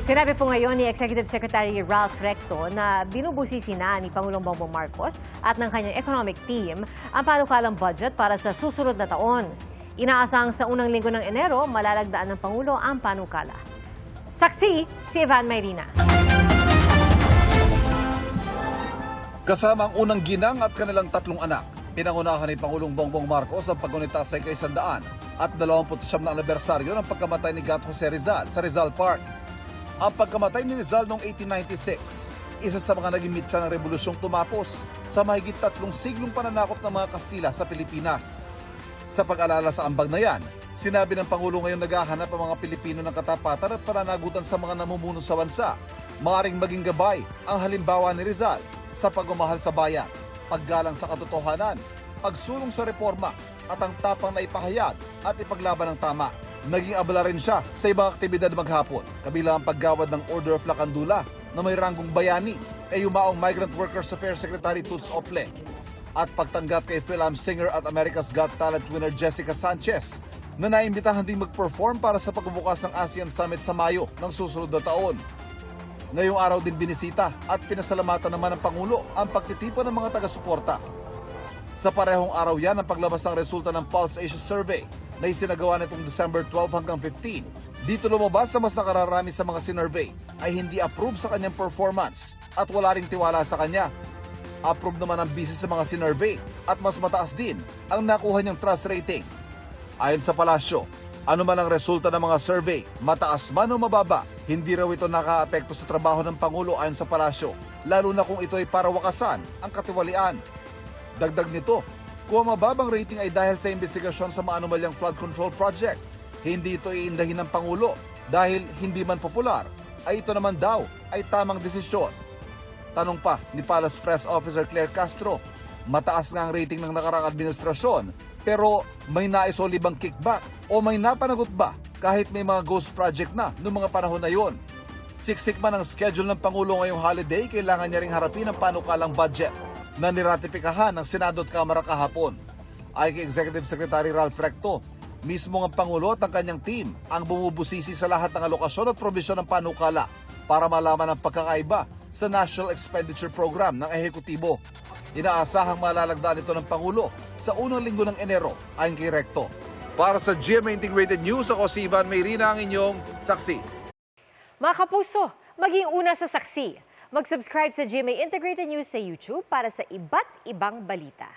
Sinabi po ngayon ni Executive Secretary Ralph Recto na binubusisi na ni Pangulong Bongbong Marcos at ng kanyang economic team ang panukalang budget para sa susunod na taon. Inaasang sa unang linggo ng Enero, malalagdaan ng Pangulo ang panukala. Saksi si Evan Mayrina. Kasama ang unang ginang at kanilang tatlong anak, pinangunahan ni Pangulong Bongbong Marcos ang paggunita sa ika-100 at 29 na anibersaryo ng pagkamatay ni Gat Jose Rizal sa Rizal Park. Ang pagkamatay ni Rizal noong 1896, isa sa mga naging mitya ng rebolusyong tumapos sa mahigit 3 siglong pananakop ng mga Kastila sa Pilipinas. Sa pag-alala sa ambag na yan, sinabi ng Pangulo ngayon naghahanap ang mga Pilipino ng katapatan at pananagutan sa mga namumuno sa bansa. Maaring maging gabay ang halimbawa ni Rizal sa pagmamahal sa bayan, paggalang sa katotohanan, pagsulong sa reforma at ang tapang na ipahayag at ipaglaban ng tama. Naging abala rin siya sa ibang aktibidad maghapon, kabilang ang paggawad ng Order of Lacandula na may ranggong bayani kay yumaong Migrant Workers Affairs Secretary Toots Ople at pagtanggap kay film singer at America's Got Talent winner Jessica Sanchez na naimbitahan ding mag-perform para sa pagbubukas ng ASEAN Summit sa Mayo ng susunod na taon. Ngayong araw din binisita at pinasalamatan naman ng Pangulo ang pagtitipon ng mga taga-suporta. Sa parehong araw yan ang paglabas ng resulta ng Pulse Asia Survey na isinagawa nitong December 12 hanggang 15. Dito lumabas sa mas nakararami sa mga sinurvey ay hindi approve sa kanyang performance at wala ring tiwala sa kanya. Approve naman ang busy sa mga sinurvey at mas mataas din ang nakuha niyang trust rating. Ayon sa palasyo, ano man ang resulta ng mga survey, mataas man o mababa, hindi raw ito nakaapekto sa trabaho ng Pangulo ayon sa palasyo, lalo na kung ito ay para wakasan ang katiwalian. Dagdag nito, kung ang mababang rating ay dahil sa investigasyon sa maanumalyang flood control project, hindi ito iindahin ng Pangulo dahil hindi man popular, ay ito naman daw ay tamang desisyon. Tanong pa ni Palace Press Officer Claire Castro, mataas nga ang rating ng nakarang administrasyon pero may nais o libang kickback o may napanagot ba kahit may mga ghost project na noong mga panahon na yon? Siksik man ang schedule ng Pangulo ngayong holiday, kailangan niya ring harapin ang panukalang budget na niratipikahan ng Senado at Kamara kahapon. Ayon kay Executive Secretary Ralph Recto, mismo ang Pangulo at ang kanyang team ang bumubusisi sa lahat ng alokasyon at probisyon ng panukala para malaman ang pagkakaiba sa National Expenditure Program ng Ehekutibo. Inaasahang malalagdaan ito ng Pangulo sa unang linggo ng Enero ayon kay Recto. Para sa GMA Integrated News, ako si Ivan Mayrina, ang inyong saksi. Mga kapuso, maging una sa saksi. Mag-subscribe sa GMA Integrated News sa YouTube para sa iba't ibang balita.